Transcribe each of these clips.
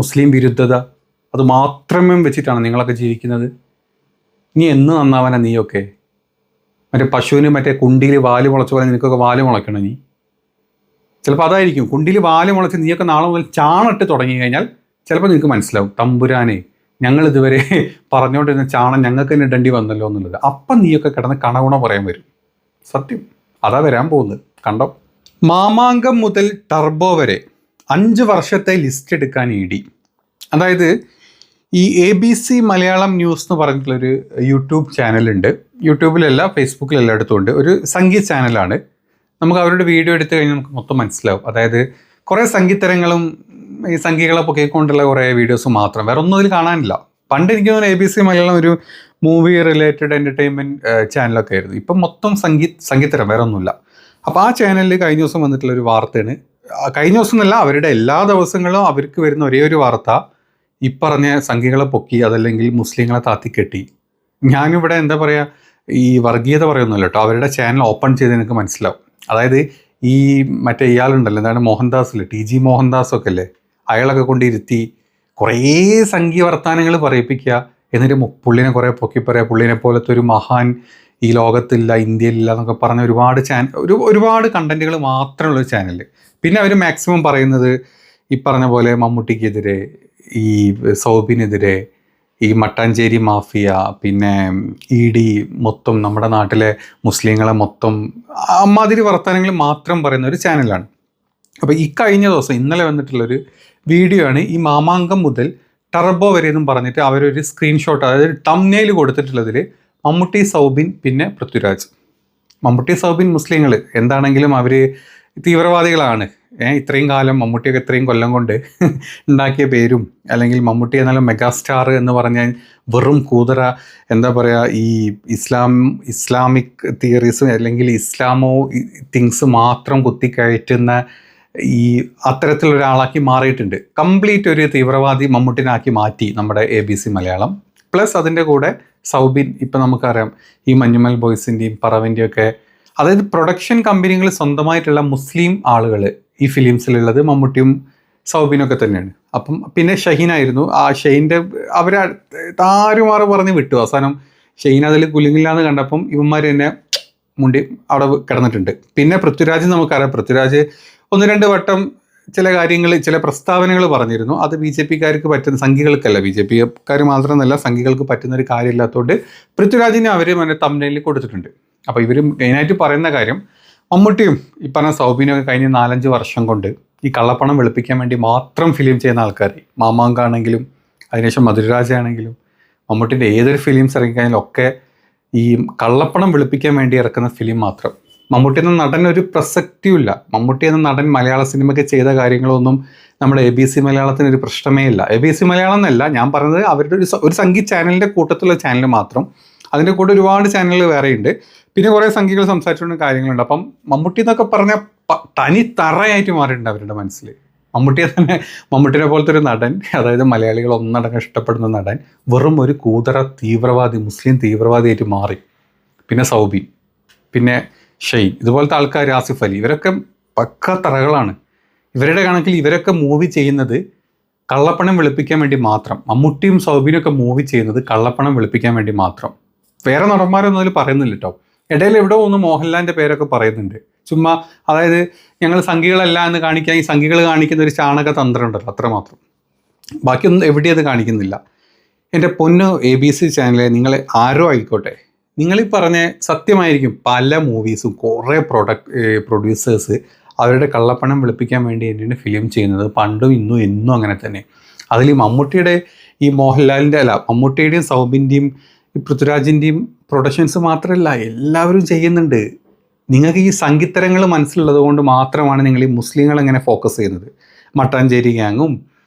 മുസ്ലിം വിരുദ്ധത, അത് മാത്രമേ വെച്ചിട്ടാണ് നിങ്ങളൊക്കെ ജീവിക്കുന്നത്? നീ എന്ന് നന്നാവാനാ നീയൊക്കെ? മറ്റേ പശുവിന് മറ്റേ കുണ്ടിയിൽ വാല് മുളച്ച പോലെ നിനക്കൊക്കെ വാല് മുളയ്ക്കണം നീ. ചിലപ്പോൾ അതായിരിക്കും, കുണ്ടിയിൽ വാല് മുളച്ച് നീയൊക്കെ നാളെ മുതൽ ചാണിട്ട് തുടങ്ങി കഴിഞ്ഞാൽ ചിലപ്പോൾ നിങ്ങൾക്ക് മനസ്സിലാവും, തമ്പുരാനെ ഞങ്ങൾ ഇതുവരെ പറഞ്ഞുകൊണ്ടിരുന്ന ചാണം ഞങ്ങൾക്ക് തന്നെ ഇടേണ്ടി വന്നല്ലോ എന്നുള്ളത്. അപ്പം നീയൊക്കെ കിടന്ന് കണകുണ പറയാൻ വരും. സത്യം അതാ വരാൻ പോകുന്നത്, കണ്ടോ. മാമാങ്കം മുതൽ ടർബോ വരെ 5 വർഷത്തെ ലിസ്റ്റ് എടുക്കാൻ ഇടി. അതായത് ഈ ABC മലയാളം ന്യൂസ് എന്ന് പറഞ്ഞിട്ടുള്ളൊരു യൂട്യൂബ് ചാനലുണ്ട്. യൂട്യൂബിലല്ല, ഫേസ്ബുക്കിൽ എല്ലായിടത്തും ഉണ്ട്. ഒരു സംഗീത ചാനലാണ്. നമുക്ക് അവരുടെ വീഡിയോ എടുത്തു കഴിഞ്ഞാൽ നമുക്ക് മൊത്തം മനസ്സിലാവും. അതായത് കുറേ സംഗീതരങ്ങളും ഈ സംഗീകളെ പൊക്കിക്കൊണ്ടുള്ള കുറേ വീഡിയോസ് മാത്രം, വേറെ ഒന്നും അതിൽ കാണാനില്ല. പണ്ട് എനിക്ക് തോന്നുന്നു ABC മലയാളം ഒരു മൂവി റിലേറ്റഡ് എൻ്റർടൈൻമെൻറ്റ് ചാനലൊക്കെ ആയിരുന്നു. ഇപ്പം മൊത്തം സംഗീതരം, വേറെ ഒന്നുമില്ല. അപ്പോൾ ആ ചാനലിൽ കഴിഞ്ഞ ദിവസം വന്നിട്ടുള്ളൊരു വാർത്തയാണ്. കഴിഞ്ഞ ദിവസം എന്നല്ല, അവരുടെ എല്ലാ ദിവസങ്ങളും അവർക്ക് വരുന്ന ഒരേ ഒരു വാർത്ത, ഈ പറഞ്ഞ സംഘികളെ പൊക്കി അതല്ലെങ്കിൽ മുസ്ലിങ്ങളെ താത്തിക്കെട്ടി. ഞാനിവിടെ എന്താ പറയുക, ഈ വർഗീയത പറയുന്നില്ല കേട്ടോ. അവരുടെ ചാനൽ ഓപ്പൺ ചെയ്ത് എനിക്ക് മനസ്സിലാവും. അതായത് ഈ മറ്റേ ഇയാളുണ്ടല്ലോ, എന്താണ് മോഹൻദാസിൽ, TG മോഹൻദാസൊക്കെ അല്ലേ, അയാളൊക്കെ കൊണ്ടിരുത്തി കുറേ സംഘീയ വർത്താനങ്ങൾ പറയിപ്പിക്കുക. എന്നിട്ട് പുള്ളിനെ കുറേ പൊക്കി പറയുക, പുള്ളിനെ പോലത്തെ ഒരു മഹാൻ ഈ ലോകത്തില്ല, ഇന്ത്യയിലില്ല എന്നൊക്കെ പറഞ്ഞ ഒരുപാട് കണ്ടൻറ്റുകൾ മാത്രമുള്ളൊരു ചാനൽ. പിന്നെ അവർ മാക്സിമം പറയുന്നത് ഈ പറഞ്ഞ പോലെ മമ്മൂട്ടിക്കെതിരെ, ഈ സൗബിനെതിരെ, ഈ മട്ടാഞ്ചേരി മാഫിയ, പിന്നെ ED, മൊത്തം നമ്മുടെ നാട്ടിലെ മുസ്ലിങ്ങളെ മൊത്തം അമ്മാതിരി വർത്തമാനങ്ങൾ മാത്രം പറയുന്ന ഒരു ചാനലാണ്. അപ്പോൾ ഈ കഴിഞ്ഞ ദിവസം ഇന്നലെ വന്നിട്ടുള്ളൊരു വീഡിയോ ആണ്. ഈ മാമാങ്കം മുതൽ ടർബോ വരെ എന്നും പറഞ്ഞിട്ട് അവരൊരു സ്ക്രീൻഷോട്ട്, അതായത് തംബ്നെയിൽ കൊടുത്തിട്ടുള്ളതിൽ മമ്മൂട്ടി, സൗബിൻ, പിന്നെ പൃഥ്വിരാജ്. മമ്മൂട്ടി, സൗബിൻ മുസ്ലിങ്ങൾ എന്താണെങ്കിലും അവർ തീവ്രവാദികളാണ്. ഇത്രയും കാലം മമ്മൂട്ടിയൊക്കെ ഇത്രയും കൊല്ലം കൊണ്ട് ഉണ്ടാക്കിയ പേരും, അല്ലെങ്കിൽ മമ്മൂട്ടി എന്നാലും മെഗാസ്റ്റാർ എന്ന് പറഞ്ഞാൽ വെറും കൂതറ, എന്താ പറയുക, ഈ ഇസ്ലാമിക് തിയറീസ് അല്ലെങ്കിൽ ഇസ്ലാമോ തിങ്സ് മാത്രം കുത്തിക്കയറ്റുന്ന ഈ അത്തരത്തിലൊരാളാക്കി മാറിയിട്ടുണ്ട്. കംപ്ലീറ്റ് ഒരു തീവ്രവാദി മമ്മൂട്ടിനാക്കി മാറ്റി നമ്മുടെ ABC മലയാളം. പ്ലസ് അതിൻ്റെ കൂടെ സൗബിൻ, ഇപ്പം നമുക്കറിയാം ഈ മഞ്ഞുമൽ ബോയ്സിൻ്റെയും പറവിൻ്റെയും ഒക്കെ, അതായത് പ്രൊഡക്ഷൻ കമ്പനികൾ സ്വന്തമായിട്ടുള്ള മുസ്ലിം ആളുകൾ ഈ ഫിലിംസിലുള്ളത് മമ്മൂട്ടിയും സൗബിനൊക്കെ തന്നെയാണ്. അപ്പം പിന്നെ ഷഹീനായിരുന്നു. ആ ഷെയ്ൻ്റെ അവർ താരുമാറ് പറഞ്ഞ് വിട്ടു. അവസാനം ഷെയ്ൻ അതിൽ കുലുങ്ങില്ലാന്ന് കണ്ടപ്പം ഇവന്മാർ തന്നെ മുണ്ടി അവിടെ കിടന്നിട്ടുണ്ട്. പിന്നെ പൃഥ്വിരാജ് നമുക്കറിയാം, പൃഥ്വിരാജ് 1-2 വട്ടം ചില കാര്യങ്ങൾ, ചില പ്രസ്താവനകൾ പറഞ്ഞിരുന്നു. അത് BJPക്കാർക്ക് പറ്റുന്ന, സംഘികൾക്കല്ല, BJPക്കാർ മാത്രമെന്നല്ല, സംഘികൾക്ക് പറ്റുന്ന ഒരു കാര്യമില്ലാത്തതുകൊണ്ട് പൃഥ്വിരാജിനെ അവർ തംബ്നെയിലിൽ കൊടുത്തിട്ടുണ്ട്. അപ്പോൾ ഇവർ മെയിനായിട്ട് പറയുന്ന കാര്യം, മമ്മൂട്ടിയും ഈ പറഞ്ഞ സൗബിനൊക്കെ കഴിഞ്ഞ 4-5 വർഷം കൊണ്ട് ഈ കള്ളപ്പണം വെളുപ്പിക്കാൻ വേണ്ടി മാത്രം ഫിലിം ചെയ്യുന്ന ആൾക്കാർ. മാമാങ്കാണെങ്കിലും അതിനുശേഷം മധുരരാജയാണെങ്കിലും മമ്മൂട്ടിൻ്റെ ഏതൊരു ഫിലിംസ് ഇറങ്ങിക്കഴിഞ്ഞാലും ഒക്കെ ഈ കള്ളപ്പണം വെളുപ്പിക്കാൻ വേണ്ടി ഇറക്കുന്ന ഫിലിം മാത്രം. മമ്മൂട്ടി എന്ന നടൻ ഒരു പ്രസക്തിയുമില്ല. മമ്മൂട്ടി എന്ന നടൻ മലയാള സിനിമയ്ക്ക് ചെയ്ത കാര്യങ്ങളൊന്നും നമ്മുടെ ABC മലയാളത്തിന് ഒരു പ്രശ്നമേ ഇല്ല. ABC മലയാളം എന്നല്ല ഞാൻ പറഞ്ഞത്, അവരുടെ ഒരു സംഗീത ചാനലിൻ്റെ കൂട്ടത്തിലുള്ള ചാനൽ മാത്രം. അതിൻ്റെ കൂടെ ഒരുപാട് ചാനലുകൾ വേറെയുണ്ട്. പിന്നെ കുറേ സംഖ്യകൾ സംസാരിച്ചുകൊണ്ട് കാര്യങ്ങളുണ്ട്. അപ്പം മമ്മൂട്ടി എന്നൊക്കെ പറഞ്ഞാൽ തനി തറയായിട്ട് മാറിയിട്ടുണ്ട് അവരുടെ മനസ്സിൽ. മമ്മൂട്ടിനെ പോലത്തെ ഒരു നടൻ, അതായത് മലയാളികൾ ഒന്നടങ്കം ഇഷ്ടപ്പെടുന്ന നടൻ, വെറും ഒരു കൂതറ തീവ്രവാദി, മുസ്ലിം തീവ്രവാദിയായിട്ട് മാറി. പിന്നെ സൗബിൻ, പിന്നെ ഷെയ്ൻ, ഇതുപോലത്തെ ആൾക്കാർ, ആസിഫ് അലി, ഇവരൊക്കെ പക്ക തറകളാണ്. ഇവരുടെ കണക്കിൽ ഇവരൊക്കെ മൂവി ചെയ്യുന്നത് കള്ളപ്പണം വെളുപ്പിക്കാൻ വേണ്ടി മാത്രം. മമ്മൂട്ടിയും സൗബിനൊക്കെ മൂവി ചെയ്യുന്നത് കള്ളപ്പണം വെളുപ്പിക്കാൻ വേണ്ടി മാത്രം. വേറെ നടന്മാരൊന്നും അതിൽ പറയുന്നില്ല കേട്ടോ. ഇടയിൽ എവിടെ ഒന്ന് മോഹൻലാലിൻ്റെ പേരൊക്കെ പറയുന്നുണ്ട് ചുമ്മാ. അതായത് ഞങ്ങൾ സംഘികളല്ല എന്ന് കാണിക്കാൻ ഈ സംഘികൾ കാണിക്കുന്ന ഒരു ചാണക തന്ത്രം ഉണ്ടല്ലോ, അത്രമാത്രം. ബാക്കിയൊന്നും എവിടെയും അത് കാണിക്കുന്നില്ല. എൻ്റെ പൊന്നു ABC ചാനലെ, നിങ്ങൾ ആരോ ആയിക്കോട്ടെ, നിങ്ങളീ പറഞ്ഞ സത്യമായിരിക്കും, പല മൂവീസും കുറേ പ്രൊഡ്യൂസേഴ്സ് അവരുടെ കള്ളപ്പണം വെളുപ്പിക്കാൻ വേണ്ടി തന്നെയാണ് ഫിലിം ചെയ്യുന്നത്. പണ്ടും ഇന്നും എന്നും അങ്ങനെ തന്നെ. അതിൽ ഈ മമ്മൂട്ടിയുടെ, ഈ മോഹൻലാലിൻ്റെ അല്ല, മമ്മൂട്ടിയുടെയും സൗബിൻ്റെയും ഈ പൃഥ്വിരാജിൻ്റെയും പ്രൊഡക്ഷൻസ് മാത്രമല്ല, എല്ലാവരും ചെയ്യുന്നുണ്ട്. നിങ്ങൾക്ക് ഈ സംഗീതരങ്ങൾ മനസ്സിലുള്ളത് കൊണ്ട് മാത്രമാണ് നിങ്ങൾ ഈ മുസ്ലിങ്ങളെങ്ങനെ ഫോക്കസ് ചെയ്യുന്നത്. മട്ടാഞ്ചേരി ഗ്യാങ്ങും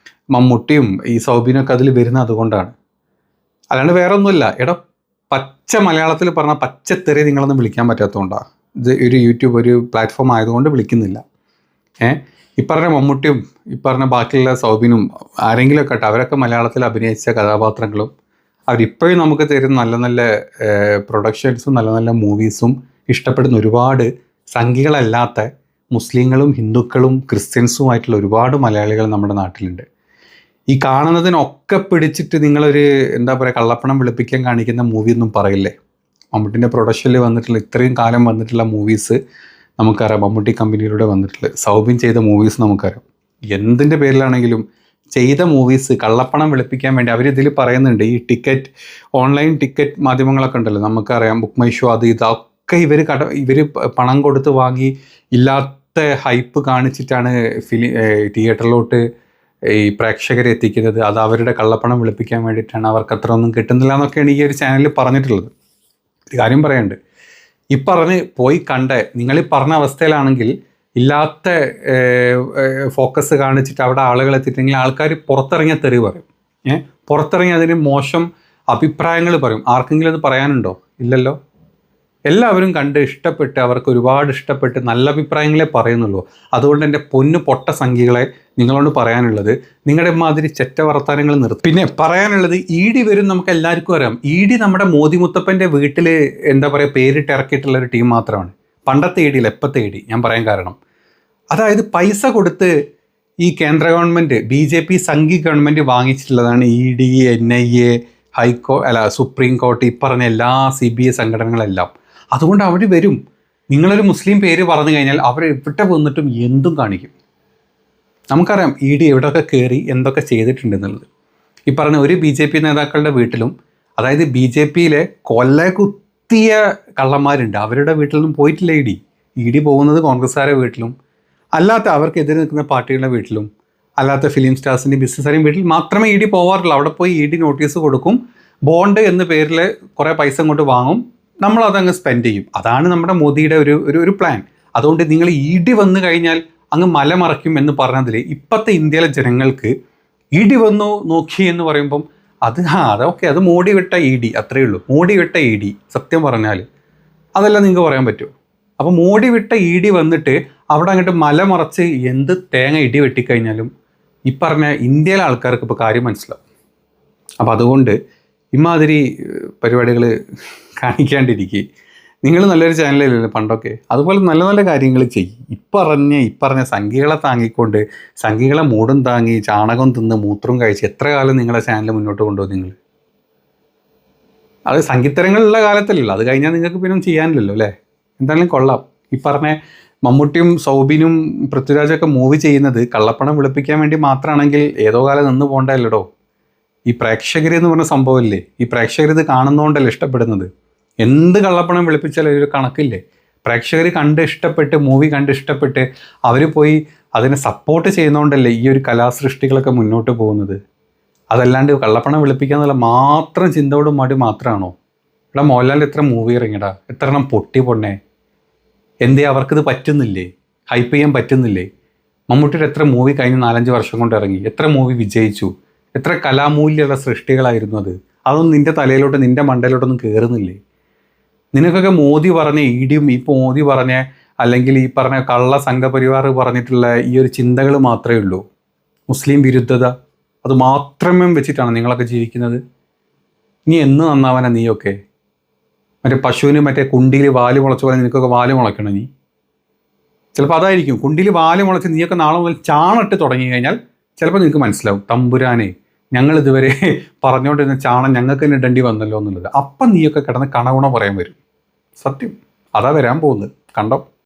മമ്മൂട്ടിയും ഈ സൗബിനൊക്കെ അതിൽ വരുന്നത് അതുകൊണ്ടാണ്, അല്ലാണ്ട് വേറെ ഒന്നുമില്ല. പച്ച മലയാളത്തിൽ പറഞ്ഞാൽ പച്ചത്തെറി നിങ്ങളൊന്നും വിളിക്കാൻ പറ്റാത്തതുകൊണ്ടാണ്. ഇത് ഒരു യൂട്യൂബ് ഒരു പ്ലാറ്റ്ഫോം ആയതുകൊണ്ട് വിളിക്കുന്നില്ല. ഈ പറഞ്ഞ മമ്മൂട്ടിയും ഈ പറഞ്ഞ ബാക്കിയുള്ള സൗബിനും ആരെങ്കിലുമൊക്കെ ആട്ടെ, അവരൊക്കെ മലയാളത്തിൽ അഭിനയിച്ച കഥാപാത്രങ്ങളും അവരിപ്പോഴും നമുക്ക് തരുന്ന നല്ല നല്ല പ്രൊഡക്ഷൻസും നല്ല നല്ല മൂവീസും ഇഷ്ടപ്പെടുന്ന ഒരുപാട് സംഘികളല്ലാത്ത മുസ്ലിങ്ങളും ഹിന്ദുക്കളും ക്രിസ്ത്യൻസുമായിട്ടുള്ള ഒരുപാട് മലയാളികൾ നമ്മുടെ നാട്ടിലുണ്ട്. ഈ കാണുന്നതിനൊക്കെ പിടിച്ചിട്ട് നിങ്ങളൊരു എന്താ പറയുക കള്ളപ്പണം വെളുപ്പിക്കാൻ കാണിക്കുന്ന മൂവി ഒന്നും പറയില്ലേ. മമ്മൂട്ടിൻ്റെ പ്രൊഡക്ഷനിൽ വന്നിട്ടുള്ള ഇത്രയും കാലം വന്നിട്ടുള്ള മൂവീസ് നമുക്കറിയാം. മമ്മൂട്ടി കമ്പനിയിലൂടെ വന്നിട്ടുള്ള സൗബിൻ ചെയ്ത മൂവീസ് നമുക്കറിയാം. എന്തിൻ്റെ പേരിലാണെങ്കിലും ചെയ്ത മൂവീസ് കള്ളപ്പണം വെളുപ്പിക്കാൻ വേണ്ടി അവരിതിൽ പറയുന്നുണ്ട്. ഈ ടിക്കറ്റ് ഓൺലൈൻ ടിക്കറ്റ് മാധ്യമങ്ങളൊക്കെ ഉണ്ടല്ലോ, നമുക്കറിയാം, ബുക്ക് മൈ ഷോ, അത് ഇതൊക്കെ ഇവർ പണം കൊടുത്ത് വാങ്ങി ഇല്ലാത്ത ഹൈപ്പ് കാണിച്ചിട്ടാണ് തിയേറ്ററിലോട്ട് ഈ പ്രേക്ഷകരെ എത്തിക്കുന്നത്. അത് അവരുടെ കള്ളപ്പണം വെളുപ്പിക്കാൻ വേണ്ടിയിട്ടാണ്. അവർക്ക് അത്ര ഒന്നും കിട്ടുന്നില്ല എന്നൊക്കെയാണ് ഈ ഒരു ചാനലിൽ പറഞ്ഞിട്ടുള്ളത്. ഒരു കാര്യം പറയാനുണ്ട്, ഈ പറഞ്ഞ് പോയി നിങ്ങൾ ഈ പറഞ്ഞ അവസ്ഥയിലാണെങ്കിൽ ഇല്ലാത്ത ഫോക്കസ് കാണിച്ചിട്ട് അവിടെ ആളുകൾ എത്തിയിട്ടെങ്കിൽ ആൾക്കാർ പുറത്തിറങ്ങിയ തെറി പറയും. പുറത്തിറങ്ങി അതിന് മോശം അഭിപ്രായങ്ങൾ പറയും. ആർക്കെങ്കിലും അത് പറയാനുണ്ടോ? ഇല്ലല്ലോ. എല്ലാവരും കണ്ട് ഇഷ്ടപ്പെട്ട് അവർക്ക് ഒരുപാട് ഇഷ്ടപ്പെട്ട് നല്ല അഭിപ്രായങ്ങളെ പറയുന്നുള്ളൂ. അതുകൊണ്ട് എൻ്റെ പൊന്നു പൊട്ട സംഖ്യകളെ നിങ്ങളോട് പറയാനുള്ളത്, നിങ്ങളുടെ മാതിരി ചെറ്റ വർത്താനങ്ങൾ നിർത്തും. പിന്നെ പറയാനുള്ളത്, ED വരും. നമുക്ക് എല്ലാവർക്കും അറിയാം, ED നമ്മുടെ മോദി മുത്തപ്പൻ്റെ വീട്ടിൽ എന്താ പറയുക പേരിട്ട് ഇറക്കിയിട്ടുള്ള ഒരു ടീം മാത്രമാണ്. പണ്ടത്തെ ED അല്ല, എപ്പോഴത്തെ ED ഞാൻ പറയാൻ കാരണം, അതായത് പൈസ കൊടുത്ത് ഈ കേന്ദ്ര ഗവൺമെൻറ് BJP സംഘി ഗവൺമെൻറ് വാങ്ങിച്ചിട്ടുള്ളതാണ് ED, NIA, സുപ്രീം കോടതി, ഈ പറഞ്ഞ എല്ലാ CBI സംഘടനകളെല്ലാം. അതുകൊണ്ട് അവർ വരും. നിങ്ങളൊരു മുസ്ലിം പേര് പറഞ്ഞു കഴിഞ്ഞാൽ അവർ എവിടെ വന്നിട്ടും എന്തും കാണിക്കും. നമുക്കറിയാം ED എവിടെയൊക്കെ കയറി എന്തൊക്കെ ചെയ്തിട്ടുണ്ടെന്നുള്ളത്. ഈ പറഞ്ഞ ഒരു BJP നേതാക്കളുടെ വീട്ടിലും, അതായത് BJPയിലെ കൊലകുത്തിയ കള്ളന്മാരുണ്ട്, അവരുടെ വീട്ടിലൊന്നും പോയിട്ടില്ല ED പോകുന്നത് കോൺഗ്രസ്സുകാരുടെ വീട്ടിലും, അല്ലാത്ത അവർക്കെതിരെ നിൽക്കുന്ന പാർട്ടികളുടെ വീട്ടിലും, അല്ലാത്ത ഫിലിം സ്റ്റാർസിൻ്റെയും ബിസിനസ്സുകാരെയും വീട്ടിൽ മാത്രമേ ED പോവാറുള്ളൂ. അവിടെ പോയി ED നോട്ടീസ് കൊടുക്കും, ബോണ്ട് എന്ന പേരിൽ കുറേ പൈസ കൊണ്ട് വാങ്ങും, നമ്മളതങ്ങ് സ്പെൻഡ് ചെയ്യും. അതാണ് നമ്മുടെ മോദിയുടെ ഒരു പ്ലാൻ. അതുകൊണ്ട് നിങ്ങൾ ED വന്നു കഴിഞ്ഞാൽ അങ്ങ് മലമറയ്ക്കും എന്ന് പറഞ്ഞതിൽ ഇപ്പോഴത്തെ ഇന്ത്യയിലെ ജനങ്ങൾക്ക് ED വന്നു നോക്കി എന്ന് പറയുമ്പം അതൊക്കെ അത് മോഡി വിട്ട ED, അത്രയേ ഉള്ളൂ. മോഡി വിട്ട ED സത്യം പറഞ്ഞാൽ അതെല്ലാം നിങ്ങൾക്ക് പറയാൻ പറ്റുമോ? അപ്പോൾ മോഡി വിട്ട ED വന്നിട്ട് അവിടെ അങ്ങോട്ട് മലമറച്ച് എന്ത് തേങ്ങ ഇടി വെട്ടിക്കഴിഞ്ഞാലും ഈ പറഞ്ഞ ഇന്ത്യയിലെ ആൾക്കാർക്ക് ഇപ്പോൾ കാര്യം മനസ്സിലാവും. അപ്പോൾ അതുകൊണ്ട് ഇമാതിരി പരിപാടികൾ കാണിക്കാണ്ടിരിക്കുക. നിങ്ങൾ നല്ലൊരു ചാനലല്ലേ പണ്ടൊക്കെ, അതുപോലെ നല്ല നല്ല കാര്യങ്ങൾ ചെയ്യും. ഇപ്പറഞ്ഞ സംഖ്യകളെ താങ്ങിക്കൊണ്ട്, സംഖ്യകളെ മൂടും താങ്ങി ചാണകം തിന്ന് മൂത്രം കഴിച്ച് എത്ര കാലം നിങ്ങളെ ചാനൽ മുന്നോട്ട് കൊണ്ടുപോകും നിങ്ങൾ? അത് സംഗീതരങ്ങളുള്ള കാലത്തല്ലല്ലോ, അത് കഴിഞ്ഞാൽ നിങ്ങൾക്ക് പിന്നെ ചെയ്യാനില്ലല്ലോ അല്ലേ? എന്തായാലും കൊള്ളാം. ഈ പറഞ്ഞ മമ്മൂട്ടിയും സൗബിനും പൃഥ്വിരാജൊക്കെ മൂവി ചെയ്യുന്നത് കള്ളപ്പണം വെളുപ്പിക്കാൻ വേണ്ടി മാത്രമാണെങ്കിൽ ഏതോ കാലം നിന്ന് പോകണ്ടല്ലോ. ഈ പ്രേക്ഷകരെന്ന് പറഞ്ഞ സംഭവമില്ലേ, ഈ പ്രേക്ഷകർ ഇത് കാണുന്നതുകൊണ്ടല്ലേ ഇഷ്ടപ്പെടുന്നത്. എന്ത് കള്ളപ്പണം വെളുപ്പിച്ചാലും ഒരു കണക്കില്ലേ. പ്രേക്ഷകർ കണ്ട് ഇഷ്ടപ്പെട്ട്, മൂവി കണ്ട് ഇഷ്ടപ്പെട്ട് അവർ പോയി അതിനെ സപ്പോർട്ട് ചെയ്യുന്നതുകൊണ്ടല്ലേ ഈ ഒരു കലാസൃഷ്ടികളൊക്കെ മുന്നോട്ട് പോകുന്നത്. അതല്ലാണ്ട് കള്ളപ്പണം വെളുപ്പിക്കുക എന്നുള്ള മാത്രം ചിന്തയോടും മടി മാത്രമാണോ? ഇവിടെ മോഹൻലാൽ എത്ര മൂവി ഇറങ്ങിയടാ, എത്ര എണ്ണം പൊണ്ണേ. എന്തേ അവർക്കിത് പറ്റുന്നില്ലേ? ഹൈപ്പ് ചെയ്യാൻ പറ്റുന്നില്ലേ? മമ്മൂട്ടിയുടെ എത്ര മൂവി കഴിഞ്ഞ് 4-5 വർഷം കൊണ്ട് ഇറങ്ങി, എത്ര മൂവി വിജയിച്ചു, എത്ര കലാമൂല്യമുള്ള സൃഷ്ടികളായിരുന്നു അത്. അതൊന്നും നിൻ്റെ തലയിലോട്ട്, നിൻ്റെ മണ്ടയിലോട്ടൊന്നും കയറുന്നില്ലേ? നിനക്കൊക്കെ മോദി പറഞ്ഞ EDയും ഇപ്പോൾ മോദി പറഞ്ഞ അല്ലെങ്കിൽ ഈ പറഞ്ഞ കള്ള സംഘപരിവാർ പറഞ്ഞിട്ടുള്ള ഈ ഒരു ചിന്തകൾ മാത്രമേ ഉള്ളൂ. മുസ്ലിം വിരുദ്ധത, അത് മാത്രമേ വെച്ചിട്ടാണ് നിങ്ങളൊക്കെ ജീവിക്കുന്നത്. ഇനി എന്ന് നന്നാവാനാ നീയൊക്കെ? മറ്റേ പശുവിന് മറ്റേ കുണ്ടിയിൽ വാല് മുളച്ച പോലെ നിനക്കൊക്കെ വാല് മുളയ്ക്കണം നീ. ചിലപ്പോൾ അതായിരിക്കും, കുണ്ടിയിൽ വാല് മുളച്ച് നീയൊക്കെ നാളെ മുതൽ ചാണിട്ട് തുടങ്ങി കഴിഞ്ഞാൽ ചിലപ്പോൾ നിങ്ങൾക്ക് മനസ്സിലാവും, തമ്പുരാനെ ഞങ്ങൾ ഇതുവരെ പറഞ്ഞുകൊണ്ടിരുന്ന ചാണം ഞങ്ങൾക്ക് തന്നെ ഇടേണ്ടി വന്നല്ലോ എന്നുള്ളത്. അപ്പം നീയൊക്കെ കിടന്ന് കണകുണ പറയാൻ വരും. സത്യം അതാ വരാൻ പോകുന്നത്, കണ്ടോ?